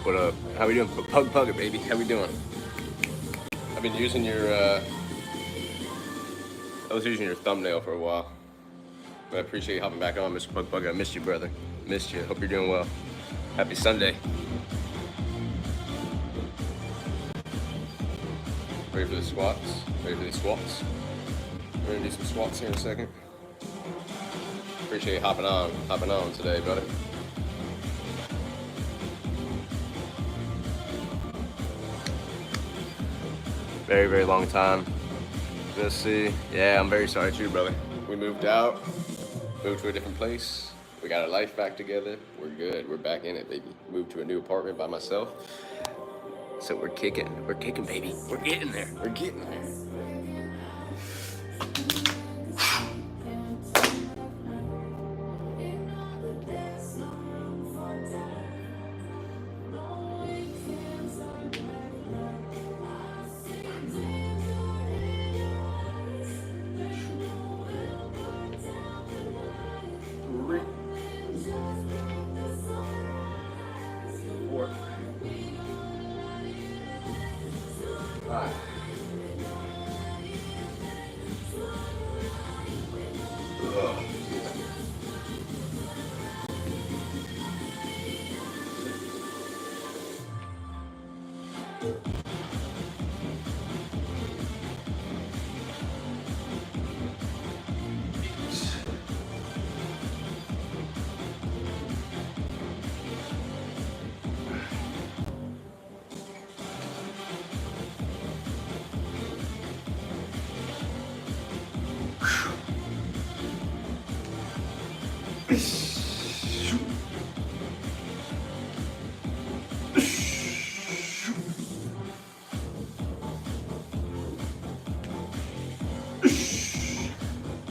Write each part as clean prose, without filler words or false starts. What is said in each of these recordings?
What up? How we doing? Pug it, baby. How we doing? I've been using your, I was using your thumbnail for a while. But I appreciate you hopping back on, Mr. Pug. I missed you, brother. Missed you. Hope you're doing well. Happy Sunday. Ready for the squats? Ready for these squats? We're gonna do some squats here in a second. Appreciate you hopping on today, brother. Very, very long time. Let's see. Yeah, I'm very sorry too, brother. We moved out, moved to a different place. We got our life back together. We're good. We're back in it, baby. Moved to a new apartment by myself. So we're kicking. We're kicking, baby. We're getting there. We're getting there.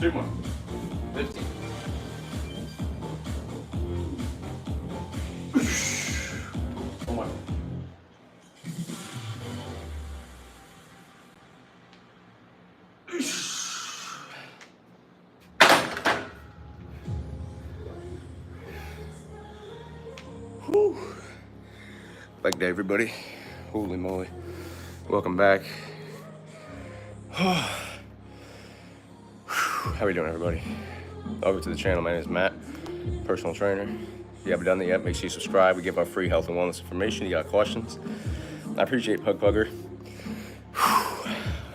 Two more. 15. One more. Whew. Back to everybody. Holy moly. Welcome back. How we doing, everybody? Welcome to the channel. My name is Matt, personal trainer. If you haven't done that yet, make sure you subscribe. We give our free health and wellness information. You got questions? I appreciate Pugger.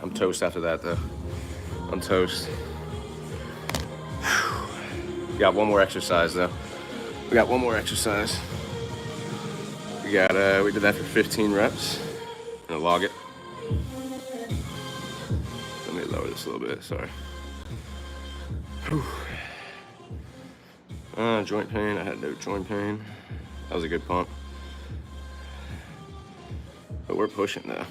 I'm toast after that, though. I'm toast. We got one more exercise, though. We got one more exercise. We did that for 15 reps. I'm gonna log it. Let me lower this a little bit, sorry. Joint pain, I had no joint pain. That was a good pump. But we're pushing now.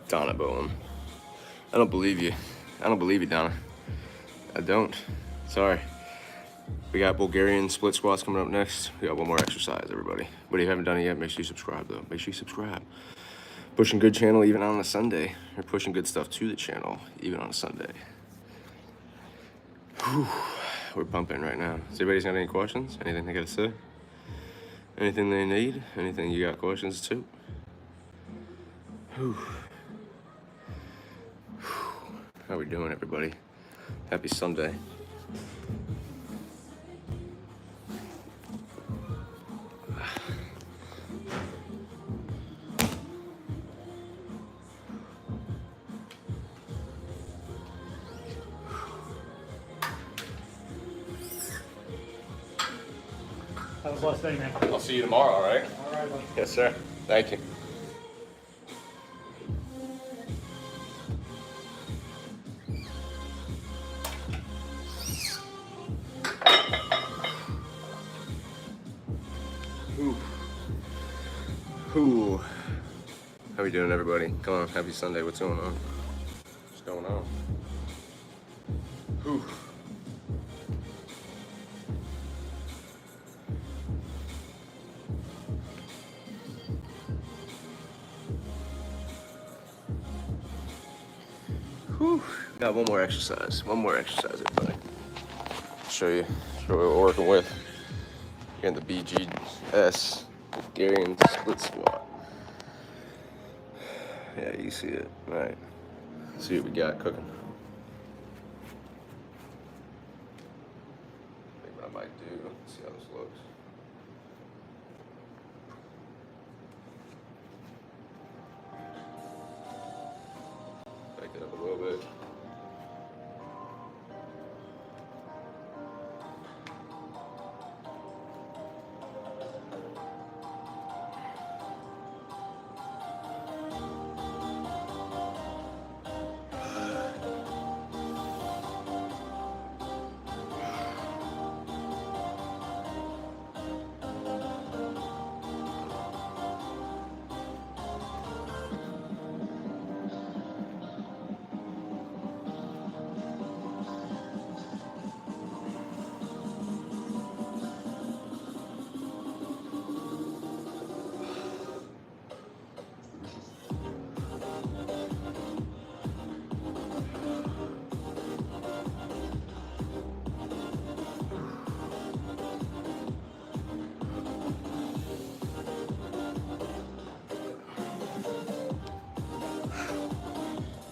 Donna Bowen. I don't believe you. I don't believe you, Donna. I don't. Sorry. We got Bulgarian split squats coming up next. We got one more exercise, everybody. But if you haven't done it yet, make sure you subscribe, though. Make sure you subscribe. Pushing good channel even on a Sunday. We're pushing good stuff to the channel even on a Sunday. Whew. We're pumping right now. Does anybody got any questions? Anything they gotta say? Anything they need? Anything you got questions to? Whew. How we doing, everybody? Happy Sunday. Have a blessed day, man. I'll see you tomorrow, all right? All right, buddy. Yes, sir. Thank you. Ooh. How we doing, everybody? Come on, happy Sunday. What's going on? What's going on? Ooh. Whew. Got one more exercise. One more exercise, everybody. Show you what we're working with. Got the BGS Bulgarian split squat. Yeah, you see it. All right. Let's see what we got cooking. I think what I might do. Let's see how this looks. Back it up a little bit.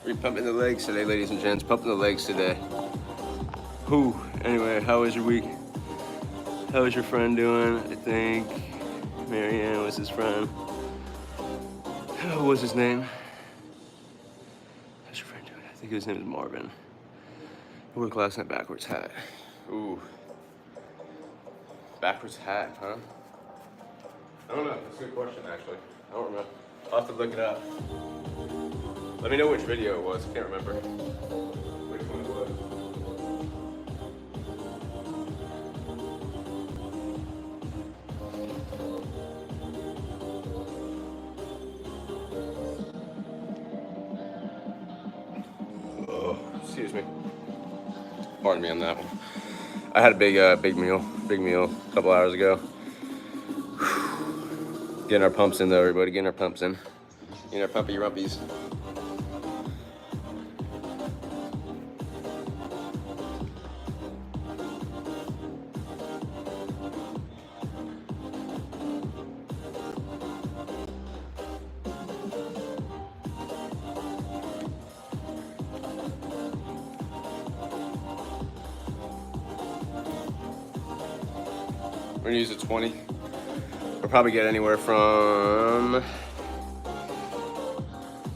We're pumping the legs today, ladies and gents. Pumping the legs today. Whew. Anyway, how was your week? How was your friend doing? I think Marianne was his friend. What was his name? How's your friend doing? I think his name is Marvin. I wore last night backwards hat. Ooh. Backwards hat, huh? I don't know. That's a good question, actually. I don't remember. I'll have to look it up. Let me know which video it was. I can't remember which one it was. Oh, excuse me. Pardon me on that one. I had a big meal a couple hours ago. Getting our pumps in though, everybody. Getting our pumps in. Getting our pumpy rumpies. We're gonna use a 20. We'll probably get anywhere from,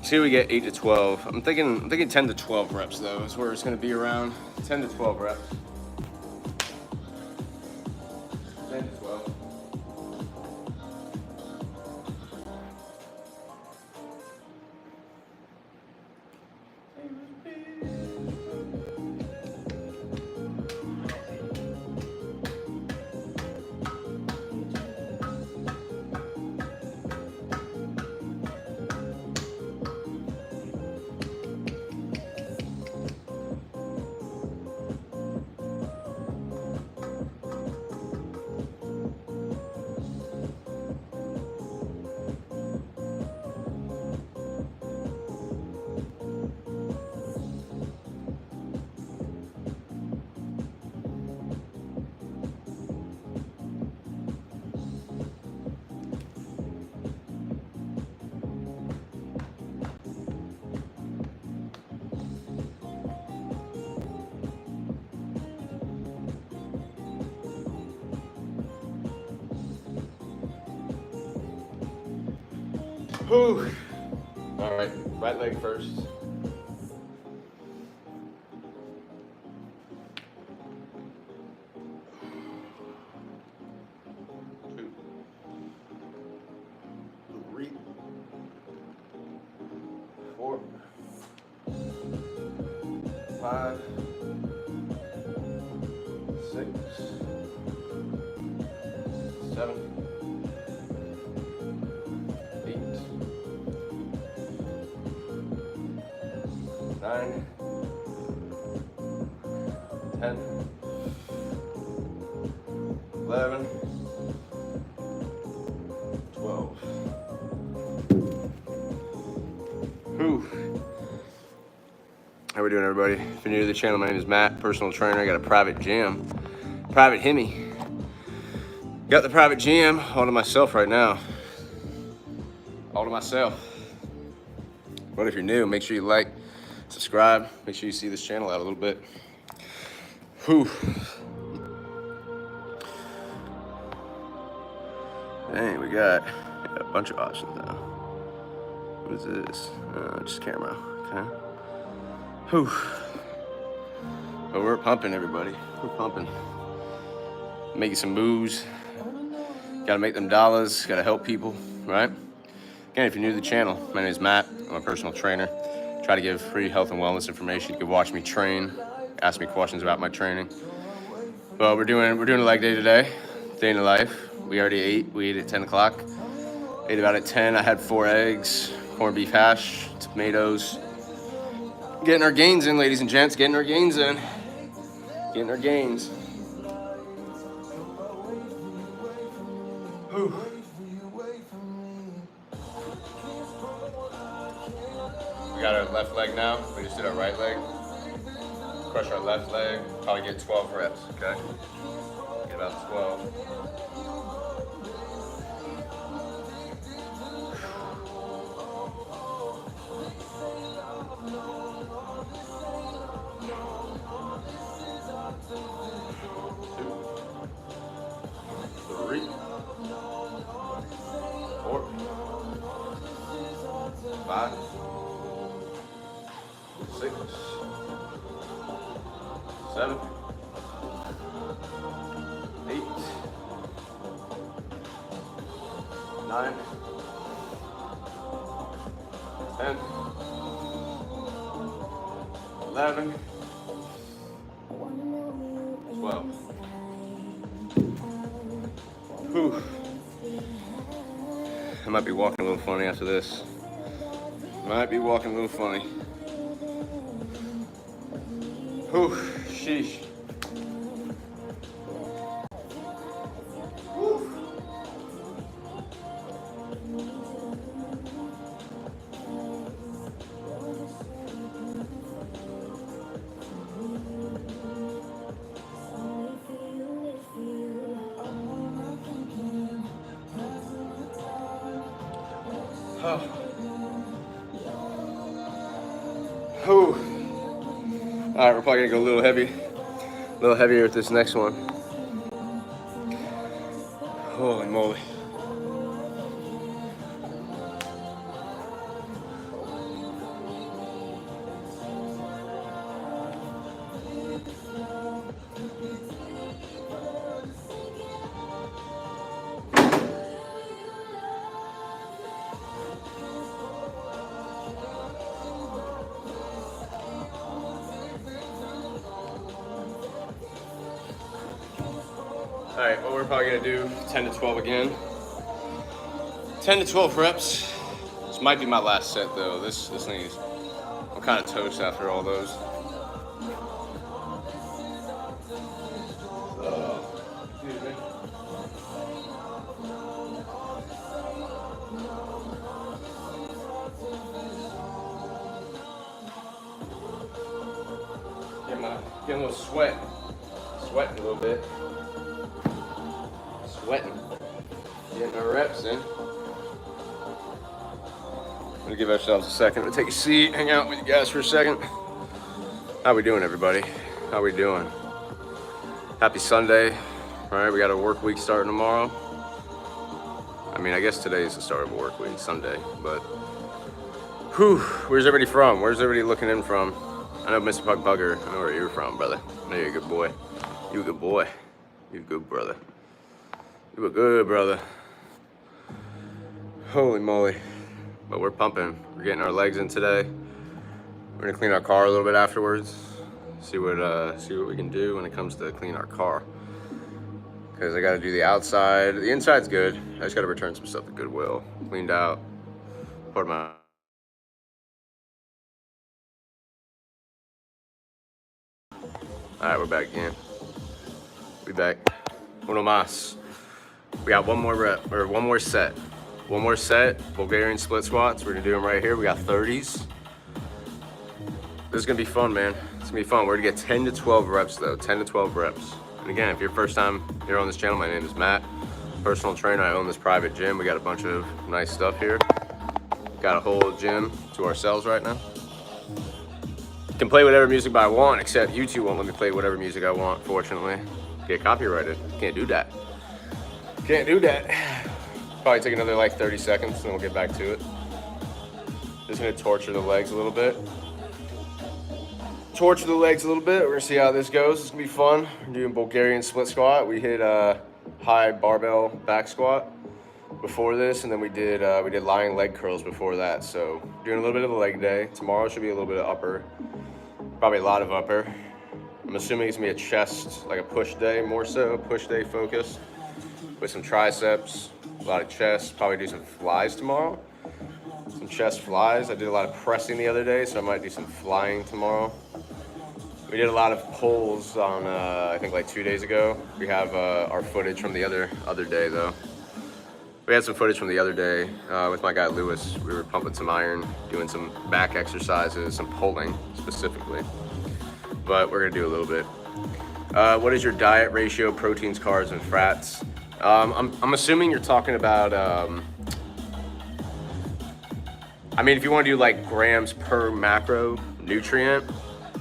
see, we get 8 to 12. I'm thinking 10 to 12 reps though is where it's gonna be around. 10 to 12 reps. 10 to 12. Whew. All right, right leg first. Two, three, four, 5, 6, 7, 8, 9, 10, 11, 12. Whew. How we doing, everybody? If you're new to the channel, my name is Matt, personal trainer. I got a private gym, private Hemi. Got the private gym all to myself right now. All to myself. But if you're new, make sure you like, subscribe. Make sure you see this channel out a little bit. Whew. Dang, we got a bunch of options now. What is this? Just camera, okay. Whew. But we're pumping, everybody. We're pumping. Making some moves. Gotta make them dollars, gotta help people, right? Again, if you're new to the channel, my name is Matt. I'm a personal trainer. Try to give free health and wellness information. You can watch me train, ask me questions about my training. But we're doing a leg day today, day in the life. We already ate. We ate at 10 o'clock. Ate about at 10. I had 4 eggs, corned beef hash, tomatoes. Getting our gains in, ladies and gents. Getting our gains in. Getting our gains. Whew. We got our left leg now. We just did our right leg. Crush our left leg. Probably get 12 reps, okay? Get about 12. Five, 6, 7, 8, 9, 10, 11, 12. Whew. I might be walking a little funny after this. Might be walking a little funny. Whew, sheesh. Whew. Oh. Whew. All right, we're probably gonna go a little heavier with this next one. Holy moly. All right, well, we're probably gonna do 10 to 12 again. 10 to 12 reps. This might be my last set though. This thing is, I'm kind of toast after all those. Excuse me. Get a little sweating a little bit. Sweating. Getting our reps in. I'm gonna give ourselves a second to take a seat, hang out with you guys for a second. How we doing, everybody? How we doing? Happy Sunday. All right, we got a work week starting tomorrow. I mean, I guess today is the start of a work week, Sunday, but whew, where's everybody from? Where's everybody looking in from? I know Mr. Pug Bugger, I know where you're from, brother. I know you're a good boy. You a good boy. You a good brother. You a good brother. Holy moly. But we're pumping. We're getting our legs in today. We're gonna clean our car a little bit afterwards. See what we can do when it comes to clean our car. Cause I gotta do the outside. The inside's good. I just gotta return some stuff to Goodwill. Cleaned out. Poured my All right, we're back again. We back. Uno más. We got one more rep, or one more set. One more set, Bulgarian split squats. We're gonna do them right here. We got 30s. This is gonna be fun, man. It's gonna be fun. We're gonna get 10 to 12 reps though, 10 to 12 reps. And again, if you're first time here on this channel, my name is Matt. personal trainer. I own this private gym. We got a bunch of nice stuff here. Got a whole gym to ourselves right now. Can play whatever music I want, except YouTube won't let me play whatever music I want, fortunately. Get copyrighted. Can't do that. Can't do that. Probably take another like 30 seconds and then we'll get back to it. Just gonna torture the legs a little bit. Torture the legs a little bit. We're gonna see how this goes. It's gonna be fun. We're doing Bulgarian split squat. We hit a high barbell back squat before this, and then we did lying leg curls before that. So doing a little bit of the leg day. Tomorrow should be a little bit of upper, probably a lot of upper. I'm assuming it's gonna be a chest, like a push day, more so push day focus, with some triceps, a lot of chest. Probably do some flies tomorrow. Some chest flies. I did a lot of pressing the other day, so I might do some flying tomorrow. We did a lot of pulls on, I think like 2 days ago. We have our footage from the other day though. We had some footage from the other day with my guy Lewis. We were pumping some iron, doing some back exercises, some pulling specifically. But we're gonna do a little bit. What is your diet ratio, proteins, carbs, and fats? I'm assuming you're talking about, I mean, if you want to do like grams per macro nutrient,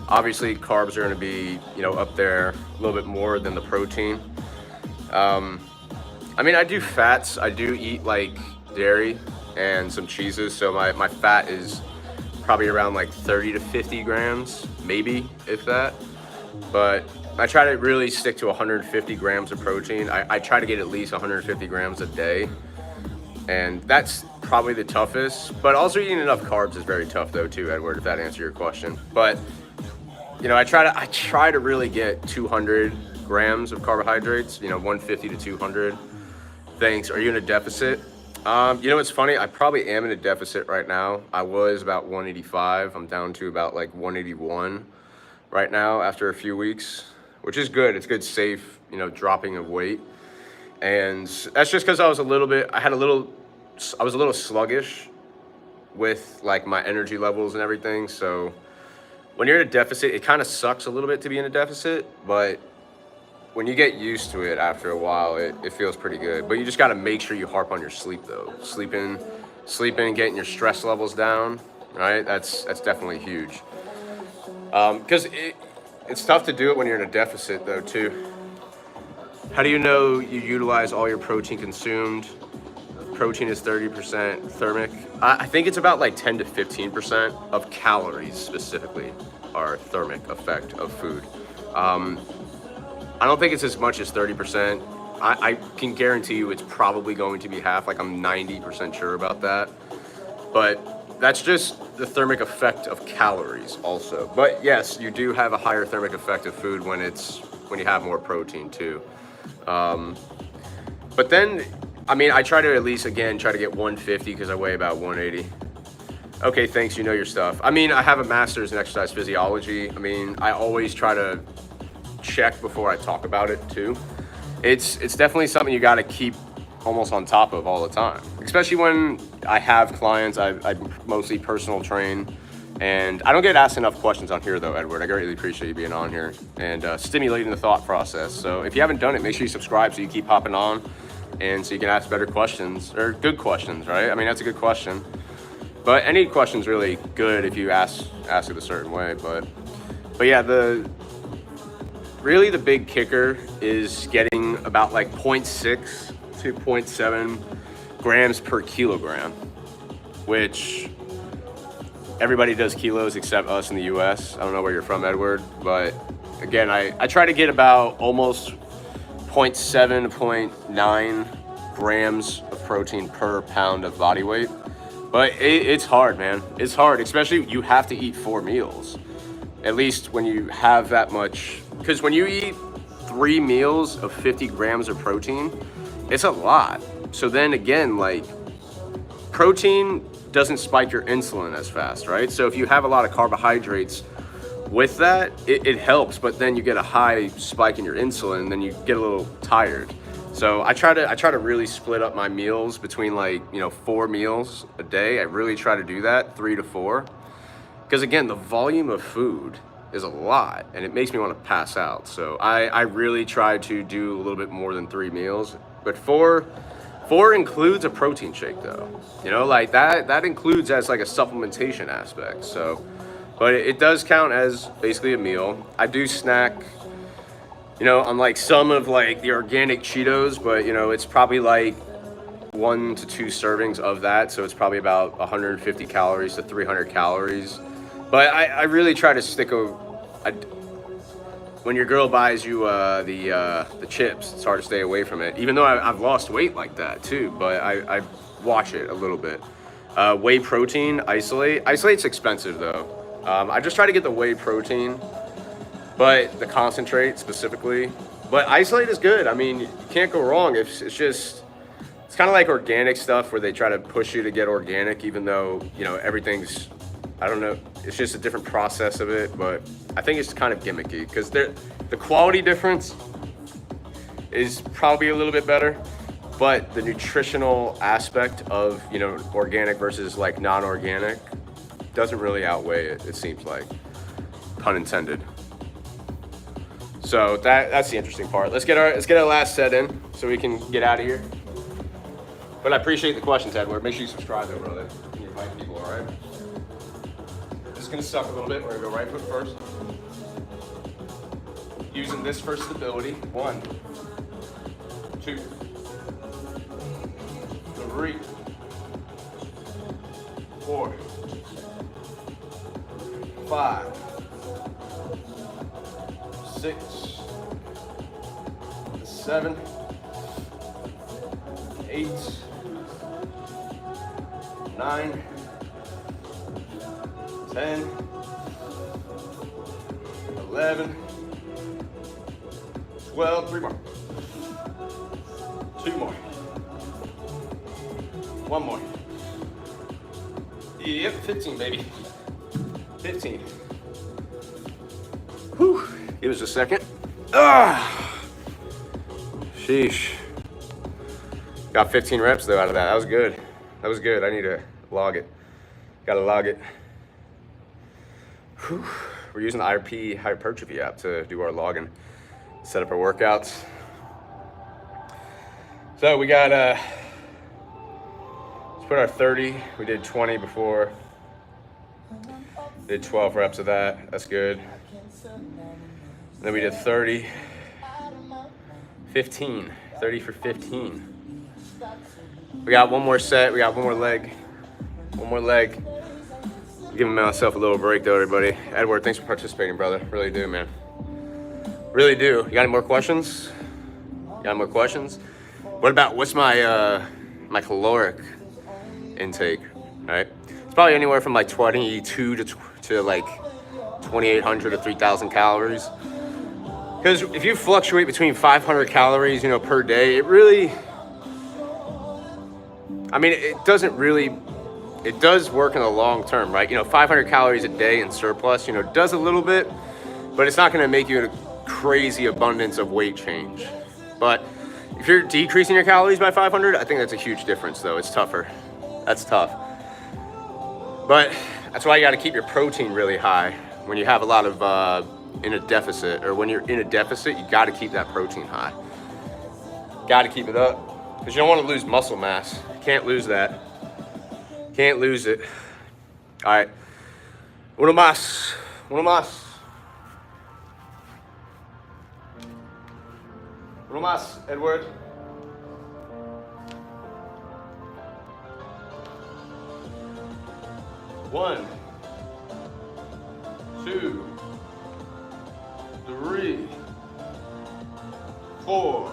obviously carbs are going to be, you know, up there a little bit more than the protein. I mean, I do fats. I do eat like dairy and some cheeses, so my fat is probably around like 30 to 50 grams, maybe, if that. But I try to really stick to 150 grams of protein. I try to get at least 150 grams a day. And that's probably the toughest. But also eating enough carbs is very tough though too, Edward, if that answers your question. But you know, I try to really get 200 grams of carbohydrates, you know, 150 to 200. Thanks. Are you in a deficit? You know, it's funny. I probably am in a deficit right now. I was about 185. I'm down to about like 181 right now after a few weeks, which is good. It's good, safe, you know, dropping of weight. And that's just because I was a little sluggish with like my energy levels and everything. So when you're in a deficit, it kind of sucks a little bit to be in a deficit, but when you get used to it after a while, it feels pretty good. But you just got to make sure you harp on your sleep though. Sleeping, getting your stress levels down, right? That's definitely huge. Because it's tough to do it when you're in a deficit though too. How do you know you utilize all your protein consumed? Protein is 30% thermic. I think it's about like 10 to 15% of calories specifically are thermic effect of food. I don't think it's as much as 30%. I can guarantee you it's probably going to be half, like I'm 90% sure about that. But that's just the thermic effect of calories also. But yes, you do have a higher thermic effect of food when you have more protein too. But then, I mean, I try to at least, again, try to get 150 because I weigh about 180. Okay, thanks, you know your stuff. I mean, I have a master's in exercise physiology. I mean, I always try to check before I talk about it too. It's definitely something you got to keep almost on top of all the time, especially when I have clients. I mostly personal train, and I don't get asked enough questions on here though, Edward. I greatly appreciate you being on here and stimulating the thought process. So if you haven't done it, make sure you subscribe so you keep hopping on and so you can ask better questions, or good questions, right? I mean, that's a good question. But any question's really good if you ask it a certain way. But yeah, really the big kicker is getting about like 0.6 to 0.7 grams per kilogram, which everybody does kilos except us in the US. I don't know where you're from, Edward, but again, I try to get about almost 0.7 to 0.9 grams of protein per pound of body weight. But it's hard, man. It's hard, especially you have to eat 4 meals. At least when you have that much, because when you eat 3 meals of 50 grams of protein, it's a lot. So then again, like, protein doesn't spike your insulin as fast, right? So if you have a lot of carbohydrates with that, it helps, but then you get a high spike in your insulin, and then you get a little tired. So I try to really split up my meals between, like, you know, 4 meals a day. I really try to do that, 3 to 4. Because again, the volume of food is a lot and it makes me want to pass out. So I really try to do a little bit more than 3 meals. But four includes a protein shake though. You know, like that includes as like a supplementation aspect. So, but it does count as basically a meal. I do snack, you know, on like some of like the organic Cheetos, but you know, it's probably like 1 to 2 servings of that. So it's probably about 150 calories to 300 calories. But I really try to stick when your girl buys you the chips, it's hard to stay away from it. Even though I've lost weight like that too, but I watch it a little bit. Whey protein, Isolate's expensive though. I just try to get the whey protein, but the concentrate specifically. But Isolate is good. I mean, you can't go wrong. It's kind of like organic stuff where they try to push you to get organic, even though, you know, everything's, I don't know, it's just a different process of it, but I think it's kind of gimmicky because the quality difference is probably a little bit better, but the nutritional aspect of, you know, organic versus like non-organic doesn't really outweigh it, it seems like, pun intended. So that's the interesting part. Let's get our last set in so we can get out of here. But I appreciate the questions, Edward. Make sure you subscribe though, brother. And you invite people, all right? This is gonna suck a little bit. We're gonna go right foot first. Using this for stability. 1, 2, 3, 4, 5, 6, 7, 8, 9, 10, 11, 12, 3 more, 2 more, 1 more. Yep, 15, baby. 15. Whew. Give us a second. Sheesh. Got 15 reps though out of that. That was good. That was good. I need to log it. Gotta log it. Whew. We're using the IRP hypertrophy app to do our logging, set up our workouts. So we got let's put our 30. We did 20 before. Did 12 reps of that. That's good. And then we did 30. 15. 30 for 15. We got one more set. We got one more leg. One more leg. Giving myself a little break though, everybody. Edward, thanks for participating, brother. Really do, man. Really do. You got any more questions? Got any more questions? What's my my caloric intake? All right. It's probably anywhere from like 22 to like 2,800 to 3,000 calories. Because if you fluctuate between 500 calories, you know, per day, it really, I mean, it does work in the long term, right? You know, 500 calories a day in surplus, you know, does a little bit, but it's not going to make you a crazy abundance of weight change. But if you're decreasing your calories by 500, I think that's a huge difference though. It's tougher. That's tough. But that's why you got to keep your protein really high when you have a lot of, in a deficit, or when you're in a deficit, you got to keep that protein high. Got to keep it up because you don't want to lose muscle mass. You can't lose that. Can't lose it. All right. Uno más. Uno más. Uno más, Edward. One, 2, 3, 4,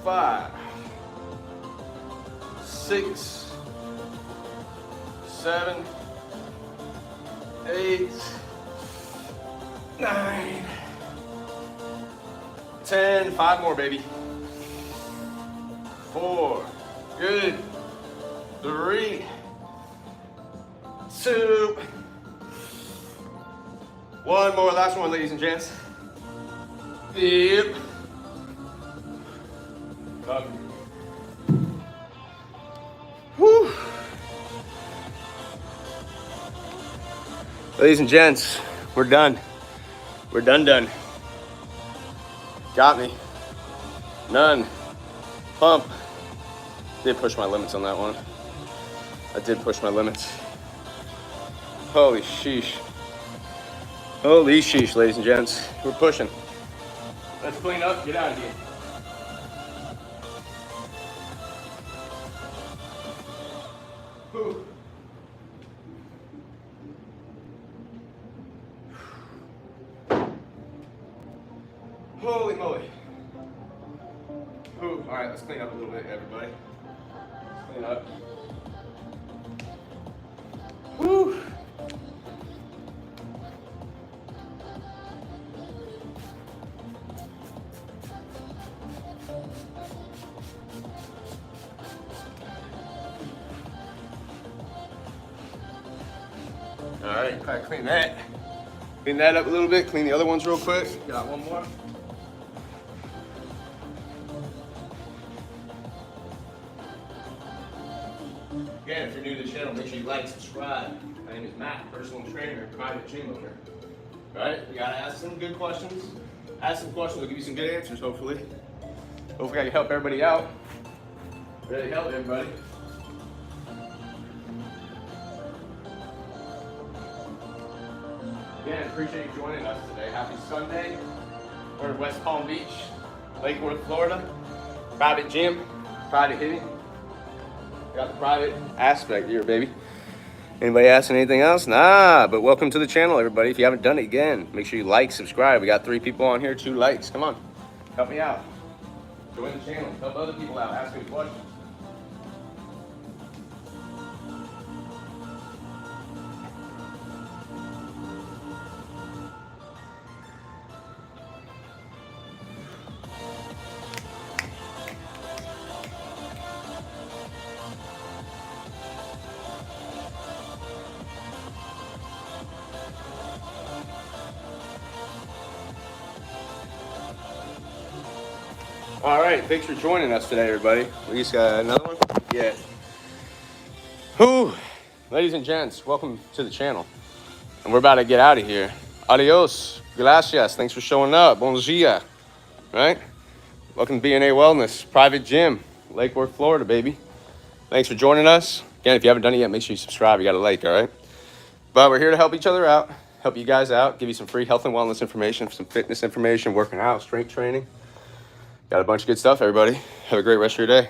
5, 6, 7, 8, 9, 10. 5 more, baby. 4. Good. 3, 2. 1 more. Last one, ladies and gents. Yep. Up. Whew. Ladies and gents, we're done. We're done. Got me. None. Pump. Did push my limits on that one. I did push my limits. Holy sheesh. Holy sheesh, ladies and gents. We're pushing. Let's clean up, get out of here. Whew. Holy moly. Ooh, all right, let's clean up a little bit, everybody. Let's clean up. Whew. All right, gotta clean that. Clean that up a little bit, clean the other ones real quick. Got one more. Again, if you're new to the channel, make sure you like, subscribe. My name is Matt, personal trainer, private gym owner. All right, you gotta ask some good questions. Ask some questions, I'll give you some good answers, hopefully. Hopefully I can help everybody out. Ready to help everybody. Again, appreciate you joining us today. Happy Sunday. We're in West Palm Beach, Lake Worth, Florida. Private gym, private hitting. Got the private aspect here, baby. Anybody asking anything else? Nah, but welcome to the channel, everybody. If you haven't done it, again, make sure you like, subscribe. We got 3 people on here, 2 likes. Come on, help me out. Join the channel, help other people out, ask me questions. All right, thanks for joining us today, everybody. We just got another one? Yeah. Whew. Ladies and gents, welcome to the channel. And we're about to get out of here. Adios. Gracias. Thanks for showing up. Bon dia. Right? Welcome to BNA Wellness, private gym, Lake Worth, Florida, baby. Thanks for joining us. Again, if you haven't done it yet, make sure you subscribe. You got a like, all right? But we're here to help each other out, help you guys out, give you some free health and wellness information, some fitness information, working out, strength training. Got a bunch of good stuff, everybody. Have a great rest of your day.